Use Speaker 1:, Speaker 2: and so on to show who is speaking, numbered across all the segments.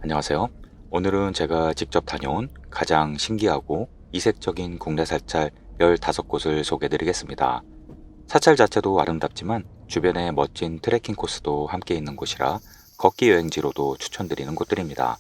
Speaker 1: 안녕하세요. 오늘은 제가 직접 다녀온 가장 신기하고 이색적인 국내 사찰 15곳을 소개해 드리겠습니다. 사찰 자체도 아름답지만 주변에 멋진 트레킹 코스도 함께 있는 곳이라 걷기 여행지로도 추천드리는 곳들입니다.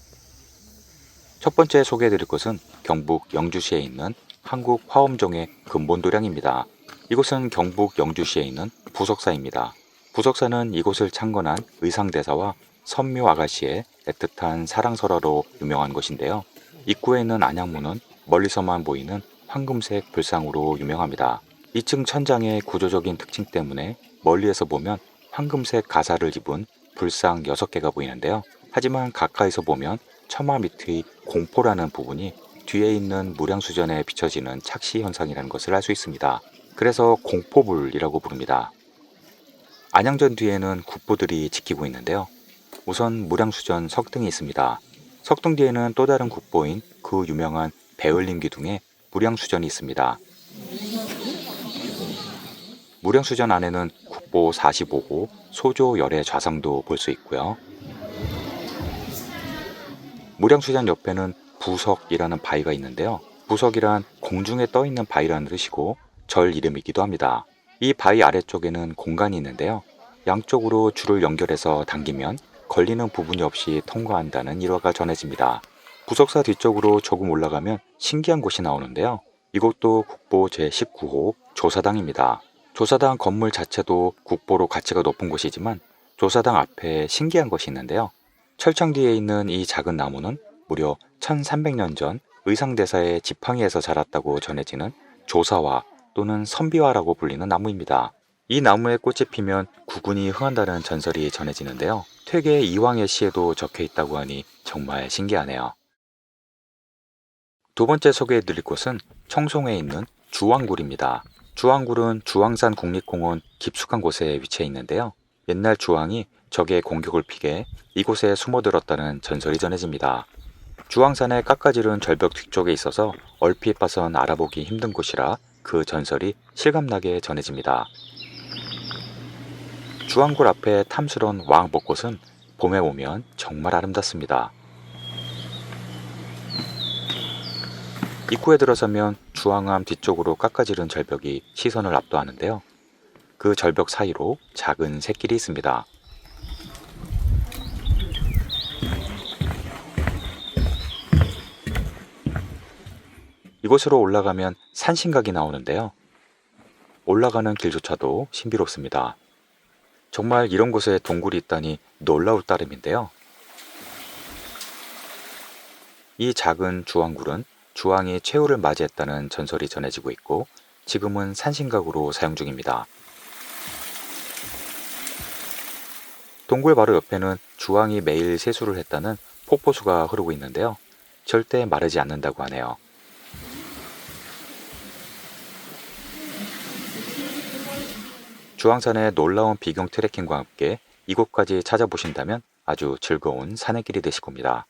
Speaker 1: 첫 번째 소개해 드릴 곳은 경북 영주시에 있는 한국 화엄종의 근본도량입니다. 이곳은 경북 영주시에 있는 부석사입니다. 부석사는 이곳을 창건한 의상대사와 선묘 아가씨의 애틋한 사랑설화로 유명한 곳인데요. 입구에 있는 안양문은 멀리서만 보이는 황금색 불상으로 유명합니다. 2층 천장의 구조적인 특징 때문에 멀리에서 보면 황금색 가사를 입은 불상 6개가 보이는데요. 하지만 가까이서 보면 처마 밑의 공포라는 부분이 뒤에 있는 무량수전에 비춰지는 착시 현상이라는 것을 알 수 있습니다. 그래서 공포불이라고 부릅니다. 안양전 뒤에는 국보들이 지키고 있는데요. 우선 무량수전 석등이 있습니다. 석등 뒤에는 또 다른 국보인 그 유명한 배을림 기둥에 무량수전이 있습니다. 무량수전 안에는 국보 45고 소조 열의 좌상도 볼 수 있고요. 무량수전 옆에는 부석이라는 바위가 있는데요. 부석이란 공중에 떠있는 바위라는 뜻이고 절 이름이기도 합니다. 이 바위 아래쪽에는 공간이 있는데요. 양쪽으로 줄을 연결해서 당기면 걸리는 부분이 없이 통과한다는 일화가 전해집니다. 부석사 뒤쪽으로 조금 올라가면 신기한 곳이 나오는데요. 이곳도 국보 제19호 조사당입니다. 조사당 건물 자체도 국보로 가치가 높은 곳이지만 조사당 앞에 신기한 것이 있는데요. 철창 뒤에 있는 이 작은 나무는 무려 1300년 전 의상대사의 지팡이에서 자랐다고 전해지는 조사화 또는 선비화라고 불리는 나무입니다. 이 나무에 꽃이 피면 구군이 흥한다는 전설이 전해지는데요. 퇴계 이황의 시에도 적혀 있다고 하니 정말 신기하네요. 두 번째 소개해드릴 곳은 청송에 있는 주왕굴입니다. 주왕굴은 주황산 국립공원 깊숙한 곳에 위치해 있는데요. 옛날 주왕이 적의 공격을 피해 이곳에 숨어들었다는 전설이 전해집니다. 주황산의 깎아지른 절벽 뒤쪽에 있어서 얼핏 봐선 알아보기 힘든 곳이라 그 전설이 실감나게 전해집니다. 주황굴 앞에 탐스런 왕벚꽃은 봄에 오면 정말 아름답습니다. 입구에 들어서면 주황암 뒤쪽으로 깎아지른 절벽이 시선을 압도하는데요. 그 절벽 사이로 작은 샛길이 있습니다. 이곳으로 올라가면 산신각이 나오는데요. 올라가는 길조차도 신비롭습니다. 정말 이런 곳에 동굴이 있다니 놀라울 따름인데요. 이 작은 주황굴은 주황이 최후를 맞이했다는 전설이 전해지고 있고 지금은 산신각으로 사용 중입니다. 동굴 바로 옆에는 주황이 매일 세수를 했다는 폭포수가 흐르고 있는데요. 절대 마르지 않는다고 하네요. 주황산의 놀라운 비경 트레킹과 함께 이곳까지 찾아보신다면 아주 즐거운 산의 길이 되실 겁니다.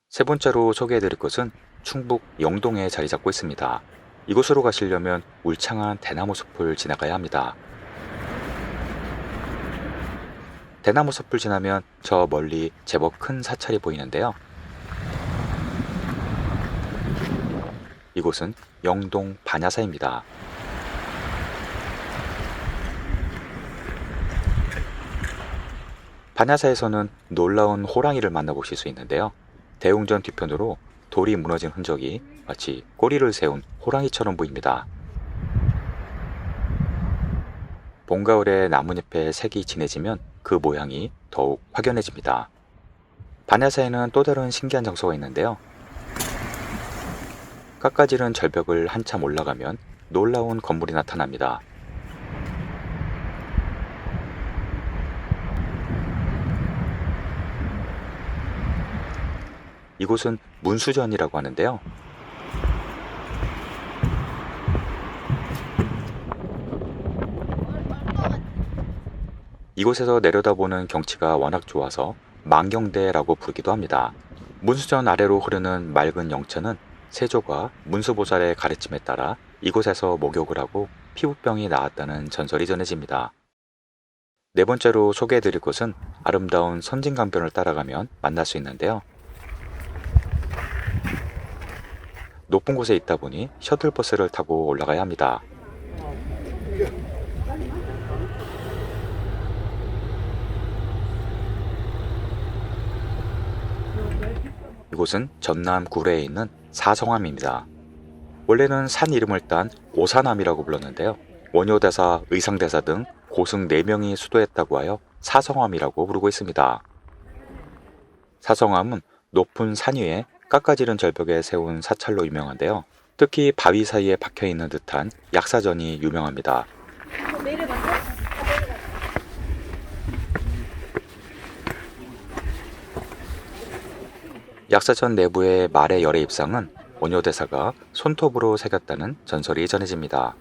Speaker 1: 세 번째로 소개해드릴 곳은 충북 영동에 자리 잡고 있습니다. 이곳으로 가시려면 울창한 대나무 숲을 지나가야 합니다. 대나무 숲을 지나면 저 멀리 제법 큰 사찰이 보이는데요. 이곳은 영동 반야사입니다. 반야사에서는 놀라운 호랑이를 만나보실 수 있는데요. 대웅전 뒤편으로 돌이 무너진 흔적이 마치 꼬리를 세운 호랑이처럼 보입니다. 봄, 가을에 나뭇잎의 색이 진해지면 그 모양이 더욱 확연해집니다. 반야사에는 또 다른 신기한 장소가 있는데요. 깎아지른 절벽을 한참 올라가면 놀라운 건물이 나타납니다. 이곳은 문수전이라고 하는데요. 이곳에서 내려다보는 경치가 워낙 좋아서 망경대라고 부르기도 합니다. 문수전 아래로 흐르는 맑은 영천은 세조가 문수보살의 가르침에 따라 이곳에서 목욕을 하고 피부병이 나았다는 전설이 전해집니다. 네 번째로 소개해드릴 곳은 아름다운 선진강변을 따라가면 만날 수 있는데요. 높은 곳에 있다 보니 셔틀버스를 타고 올라가야 합니다. 이곳은 전남 구례에 있는 사성암입니다. 원래는 산 이름을 딴 오산암이라고 불렀는데요. 원효대사, 의상대사 등 고승 4명이 수도했다고 하여 사성암이라고 부르고 있습니다. 사성암은 높은 산 위에 깎아지른 절벽에 세운 사찰로 유명한데요. 특히 바위 사이에 박혀있는 듯한 약사전이 유명합니다. 약사전 내부의 말의 열의 입상은 원효대사가 손톱으로 새겼다는 전설이 전해집니다.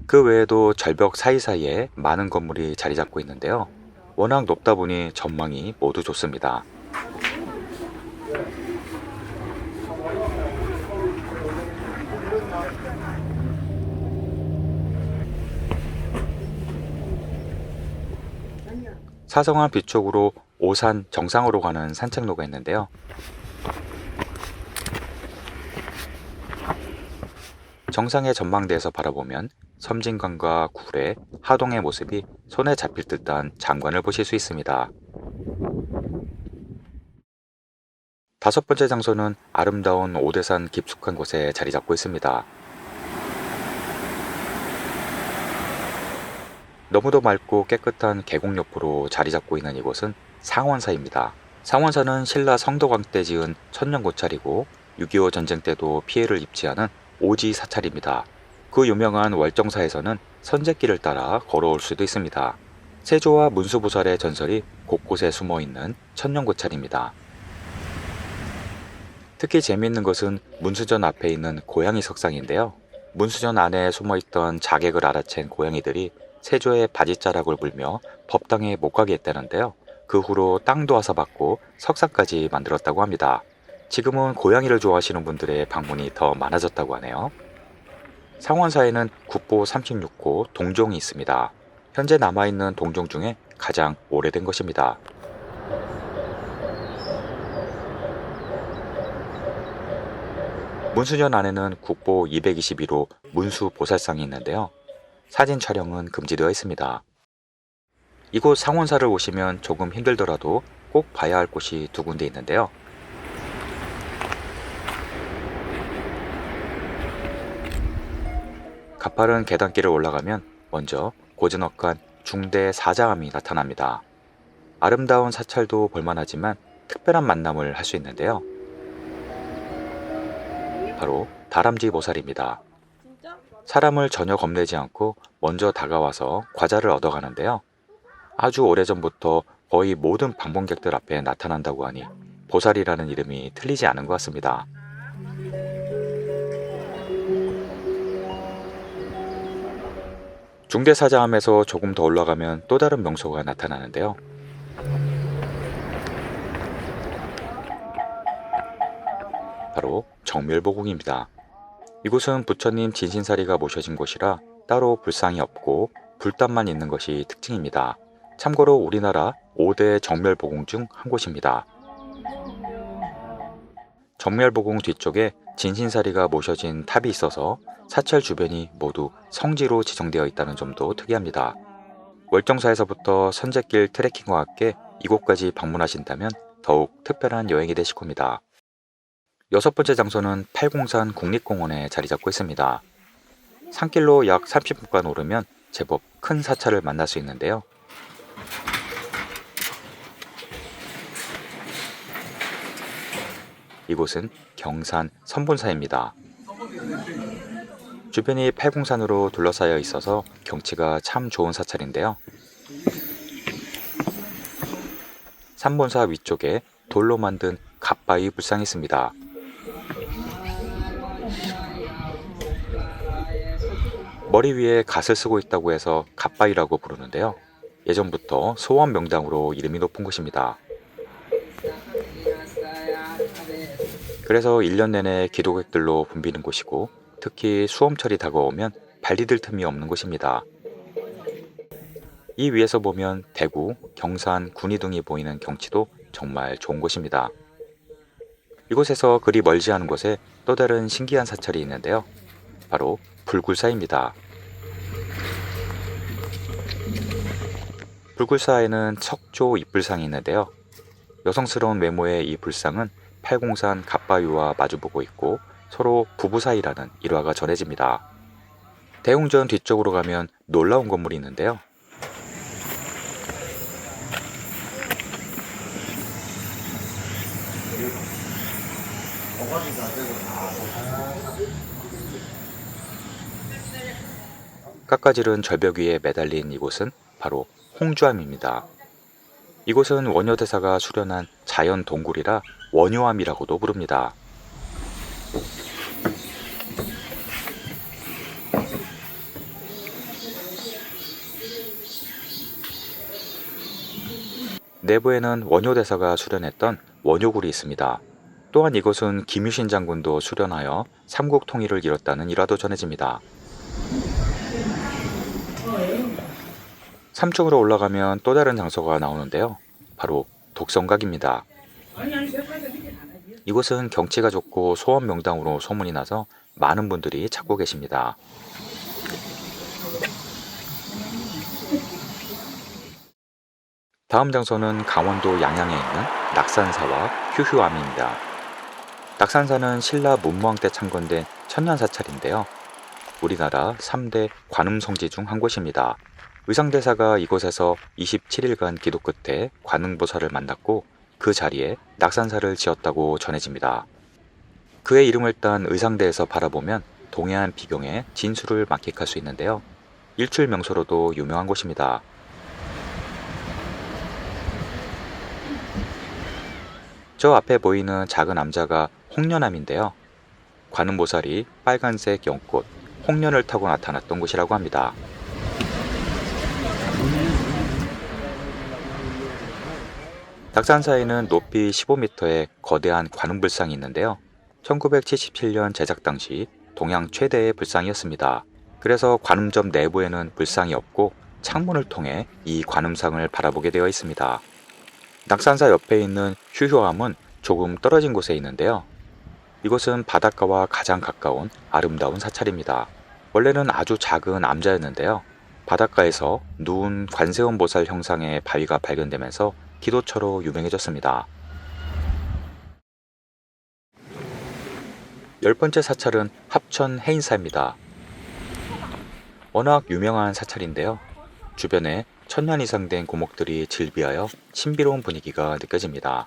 Speaker 1: 그 외에도 절벽 사이사이에 많은 건물이 자리 잡고 있는데요. 워낙 높다 보니 전망이 모두 좋습니다. 사성암 뒤쪽으로 오산 정상으로 가는 산책로가 있는데요. 정상의 전망대에서 바라보면 섬진강과 구례, 하동의 모습이 손에 잡힐 듯한 장관을 보실 수 있습니다. 다섯 번째 장소는 아름다운 오대산 깊숙한 곳에 자리 잡고 있습니다. 너무도 맑고 깨끗한 계곡 옆으로 자리 잡고 있는 이곳은 상원사입니다. 상원사는 신라 성도광 때 지은 천년고찰이고 6.25 전쟁 때도 피해를 입지 않은 오지 사찰입니다. 그 유명한 월정사에서는 선제길을 따라 걸어올 수도 있습니다. 세조와 문수보살의 전설이 곳곳에 숨어있는 천년고찰입니다. 특히 재미있는 것은 문수전 앞에 있는 고양이 석상인데요. 문수전 안에 숨어있던 자객을 알아챈 고양이들이 세조의 바지자락을 물며 법당에 못 가게 했다는데요. 그 후로 땅도 하사받고 석상까지 만들었다고 합니다. 지금은 고양이를 좋아하시는 분들의 방문이 더 많아졌다고 하네요. 상원사에는 국보 36호 동종이 있습니다. 현재 남아있는 동종 중에 가장 오래된 것입니다. 문수전 안에는 국보 221호 문수보살상이 있는데요. 사진 촬영은 금지되어 있습니다. 이곳 상원사를 오시면 조금 힘들더라도 꼭 봐야 할 곳이 두 군데 있는데요. 가파른 계단길을 올라가면 먼저 고즈넉한 중대 사자암이 나타납니다. 아름다운 사찰도 볼만하지만 특별한 만남을 할 수 있는데요. 바로 다람쥐 보살입니다. 사람을 전혀 겁내지 않고 먼저 다가와서 과자를 얻어가는데요. 아주 오래전부터 거의 모든 방문객들 앞에 나타난다고 하니 보살이라는 이름이 틀리지 않은 것 같습니다. 중대사자암에서 조금 더 올라가면 또 다른 명소가 나타나는데요. 바로 정멸보궁입니다. 이곳은 부처님 진신사리가 모셔진 곳이라 따로 불상이 없고 불단만 있는 것이 특징입니다. 참고로 우리나라 5대 정멸보궁 중 한 곳입니다. 정멸보궁 뒤쪽에 진신사리가 모셔진 탑이 있어서 사찰 주변이 모두 성지로 지정되어 있다는 점도 특이합니다. 월정사에서부터 선제길 트레킹과 함께 이곳까지 방문하신다면 더욱 특별한 여행이 되실 겁니다. 여섯 번째 장소는 팔공산 국립공원에 자리 잡고 있습니다. 산길로 약 30분간 오르면 제법 큰 사찰을 만날 수 있는데요. 이곳은 경산 선본사입니다. 주변이 팔공산으로 둘러싸여 있어서 경치가 참 좋은 사찰인데요. 삼본사 위쪽에 돌로 만든 갓바위 불상이 있습니다. 머리 위에 갓을 쓰고 있다고 해서 갓바위라고 부르는데요. 예전부터 소원 명당으로 이름이 높은 곳입니다. 그래서 1년 내내 기도객들로 붐비는 곳이고 특히 수험철이 다가오면 발디딜 틈이 없는 곳입니다. 이 위에서 보면 대구, 경산, 군위 등이 보이는 경치도 정말 좋은 곳입니다. 이곳에서 그리 멀지 않은 곳에 또 다른 신기한 사찰이 있는데요. 바로 불굴사입니다. 불굴사에는 척조 입불상이 있는데요. 여성스러운 외모의 이 불상은 팔공산 갑바위와 마주보고 있고 서로 부부 사이라는 일화가 전해집니다. 대웅전 뒤쪽으로 가면 놀라운 건물이 있는데요. 깎아지른 절벽 위에 매달린 이곳은 바로 홍주암입니다. 이곳은 원효대사가 수련한 자연 동굴이라 원효암이라고도 부릅니다. 내부에는 원효대사가 수련했던 원효굴이 있습니다. 또한 이곳은 김유신 장군도 수련하여 삼국 통일을 이뤘다는 일화도 전해집니다. 3층으로 올라가면 또 다른 장소가 나오는데요. 바로 독성각입니다. 이곳은 경치가 좋고 소원 명당으로 소문이 나서 많은 분들이 찾고 계십니다. 다음 장소는 강원도 양양에 있는 낙산사와 휴휴암입니다. 낙산사는 신라 문무왕 때 창건된 천년사찰인데요. 우리나라 3대 관음성지 중 한 곳입니다. 의상대사가 이곳에서 27일간 기도 끝에 관음보살을 만났고 그 자리에 낙산사를 지었다고 전해집니다. 그의 이름을 딴 의상대에서 바라보면 동해안 비경의 진수를 만끽할 수 있는데요. 일출 명소로도 유명한 곳입니다. 저 앞에 보이는 작은 암자가 홍련암인데요. 관음보살이 빨간색 연꽃, 홍련을 타고 나타났던 곳이라고 합니다. 낙산사에는 높이 15m의 거대한 관음불상이 있는데요. 1977년 제작 당시 동양 최대의 불상이었습니다. 그래서 관음점 내부에는 불상이 없고 창문을 통해 이 관음상을 바라보게 되어 있습니다. 낙산사 옆에 있는 휴효암은 조금 떨어진 곳에 있는데요. 이곳은 바닷가와 가장 가까운 아름다운 사찰입니다. 원래는 아주 작은 암자였는데요. 바닷가에서 누운 관세음보살 형상의 바위가 발견되면서 기도처로 유명해졌습니다. 10번째 사찰은 합천 해인사입니다. 워낙 유명한 사찰인데요. 주변에 1000년 이상 된 고목들이 질비하여 신비로운 분위기가 느껴집니다.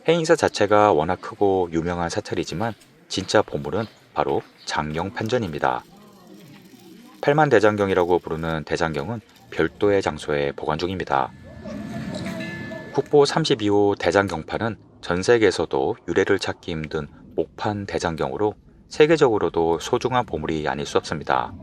Speaker 1: 해인사 자체가 워낙 크고 유명한 사찰이지만 진짜 보물은 바로 장경판전입니다. 팔만대장경이라고 부르는 대장경은 별도의 장소에 보관 중입니다. 국보 32호 대장경판은 전 세계에서도 유래를 찾기 힘든 목판 대장경으로 세계적으로도 소중한 보물이 아닐 수 없습니다.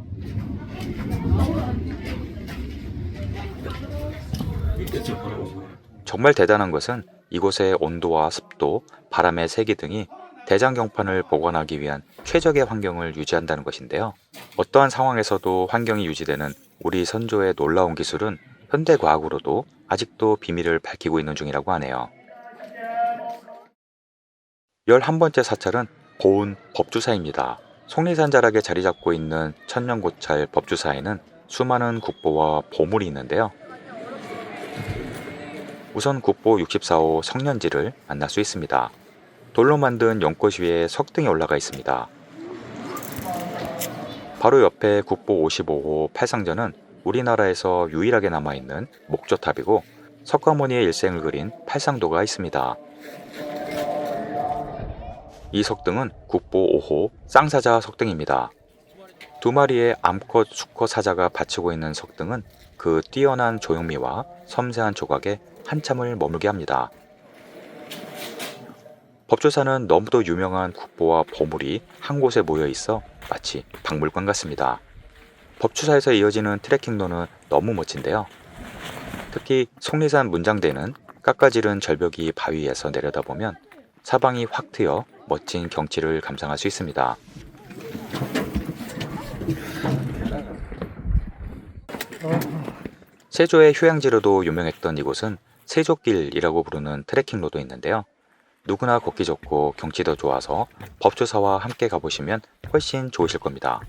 Speaker 1: 정말 대단한 것은 이곳의 온도와 습도, 바람의 세기 등이 대장경판을 보관하기 위한 최적의 환경을 유지한다는 것인데요. 어떠한 상황에서도 환경이 유지되는 우리 선조의 놀라운 기술은 현대과학으로도 아직도 비밀을 밝히고 있는 중이라고 하네요. 11번째 사찰은 고운 법주사입니다. 속리산 자락에 자리 잡고 있는 천년고찰 법주사에는 수많은 국보와 보물이 있는데요. 우선 국보 64호 성년지를 만날 수 있습니다. 돌로 만든 연꽃 위에 석등이 올라가 있습니다. 바로 옆에 국보 55호 팔상전은 우리나라에서 유일하게 남아있는 목조탑이고 석가모니의 일생을 그린 팔상도가 있습니다. 이 석등은 국보 5호 쌍사자 석등입니다. 두 마리의 암컷 수컷 사자가 받치고 있는 석등은 그 뛰어난 조형미와 섬세한 조각에 한참을 머물게 합니다. 법조사는 너무도 유명한 국보와 보물이 한 곳에 모여 있어 마치 박물관 같습니다. 법주사에서 이어지는 트레킹로는 너무 멋진데요. 특히 속리산 문장대는 깎아지른 절벽이 바위에서 내려다보면 사방이 확 트여 멋진 경치를 감상할 수 있습니다. 세조의 휴양지로도 유명했던 이곳은 세조길이라고 부르는 트레킹로도 있는데요. 누구나 걷기 좋고 경치도 좋아서 법조사와 함께 가보시면 훨씬 좋으실 겁니다.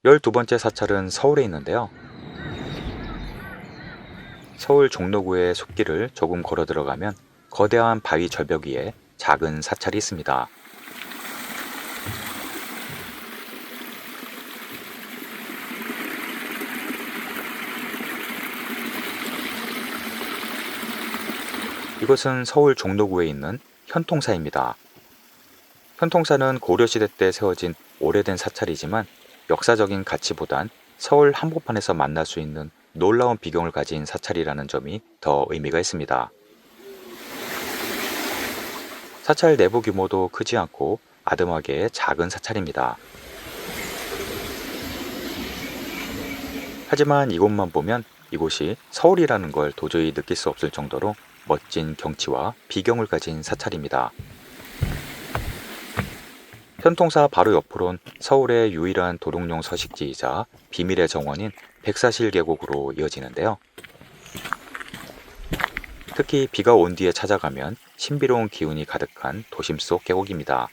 Speaker 1: 12번째 사찰은 서울에 있는데요. 서울 종로구의 숲길을 조금 걸어 들어가면 거대한 바위 절벽 위에 작은 사찰이 있습니다. 이곳은 서울 종로구에 있는 현통사입니다. 현통사는 고려시대 때 세워진 오래된 사찰이지만 역사적인 가치보단 서울 한복판에서 만날 수 있는 놀라운 비경을 가진 사찰이라는 점이 더 의미가 있습니다. 사찰 내부 규모도 크지 않고 아담하게 작은 사찰입니다. 하지만 이곳만 보면 이곳이 서울이라는 걸 도저히 느낄 수 없을 정도로 멋진 경치와 비경을 가진 사찰입니다. 현통사 바로 옆으론 서울의 유일한 도둑뇽 서식지이자 비밀의 정원인 백사실 계곡으로 이어지는데요. 특히 비가 온 뒤에 찾아가면 신비로운 기운이 가득한 도심 속 계곡입니다.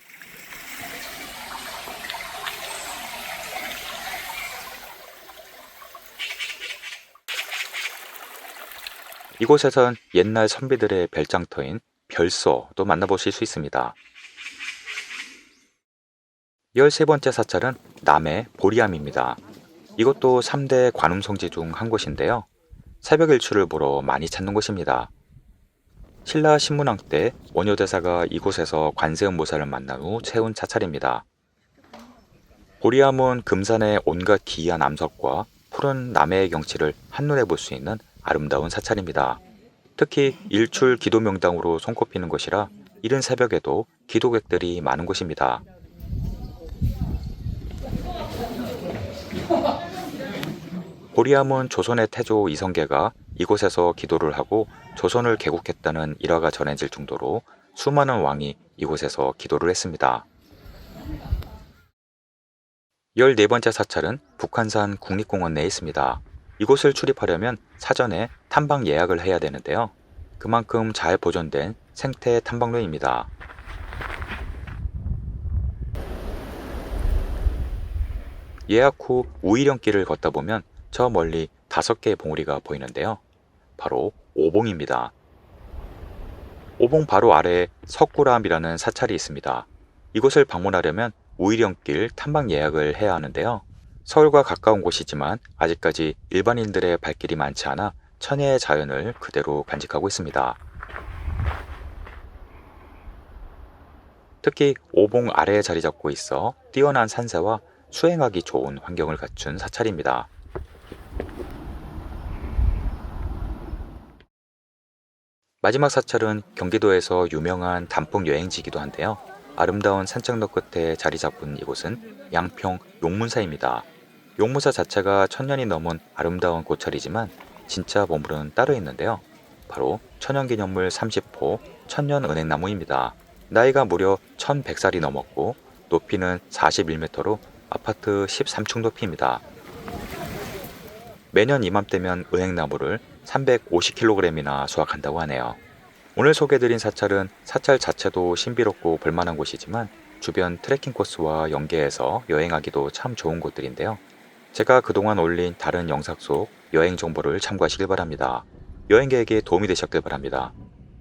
Speaker 1: 이곳에선 옛날 선비들의 별장터인 별소도 만나보실 수 있습니다. 13번째 사찰은 남해 보리암입니다. 이것도 3대 관음성지 중 한 곳인데요. 새벽 일출을 보러 많이 찾는 곳입니다. 신라 신문왕 때 원효대사가 이곳에서 관세음보살을 만난 후 세운 사찰입니다. 보리암은 금산의 온갖 기이한 암석과 푸른 남해의 경치를 한눈에 볼 수 있는 아름다운 사찰입니다. 특히 일출 기도 명당으로 손꼽히는 곳이라 이른 새벽에도 기도객들이 많은 곳입니다. 보리암은 조선의 태조 이성계가 이곳에서 기도를 하고 조선을 개국했다는 일화가 전해질 정도로 수많은 왕이 이곳에서 기도를 했습니다. 14번째 사찰은 북한산 국립공원 내에 있습니다. 이곳을 출입하려면 사전에 탐방 예약을 해야 되는데요. 그만큼 잘 보존된 생태 탐방로입니다. 예약 후 우이령길을 걷다 보면 저 멀리 5개의 봉우리가 보이는데요. 바로 오봉입니다. 오봉 바로 아래에 석굴암이라는 사찰이 있습니다. 이곳을 방문하려면 우이령길 탐방 예약을 해야 하는데요. 서울과 가까운 곳이지만 아직까지 일반인들의 발길이 많지 않아 천혜의 자연을 그대로 간직하고 있습니다. 특히 오봉 아래에 자리 잡고 있어 뛰어난 산세와 수행하기 좋은 환경을 갖춘 사찰입니다. 마지막 사찰은 경기도에서 유명한 단풍 여행지이기도 한데요. 아름다운 산책로 끝에 자리 잡은 이곳은 양평 용문사입니다. 용문사 자체가 1000년이 넘은 아름다운 고찰이지만 진짜 보물은 따로 있는데요. 바로 천연기념물 30호 천년은행나무입니다. 나이가 무려 1100살이 넘었고 높이는 41m로 아파트 13층 높이입니다. 매년 이맘때면 은행나무를 350kg이나 수확한다고 하네요. 오늘 소개해드린 사찰은 사찰 자체도 신비롭고 볼만한 곳이지만 주변 트레킹 코스와 연계해서 여행하기도 참 좋은 곳들인데요. 제가 그동안 올린 다른 영상 속 여행 정보를 참고하시길 바랍니다. 여행 계획에 도움이 되셨길 바랍니다.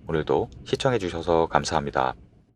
Speaker 1: 오늘도 시청해주셔서 감사합니다.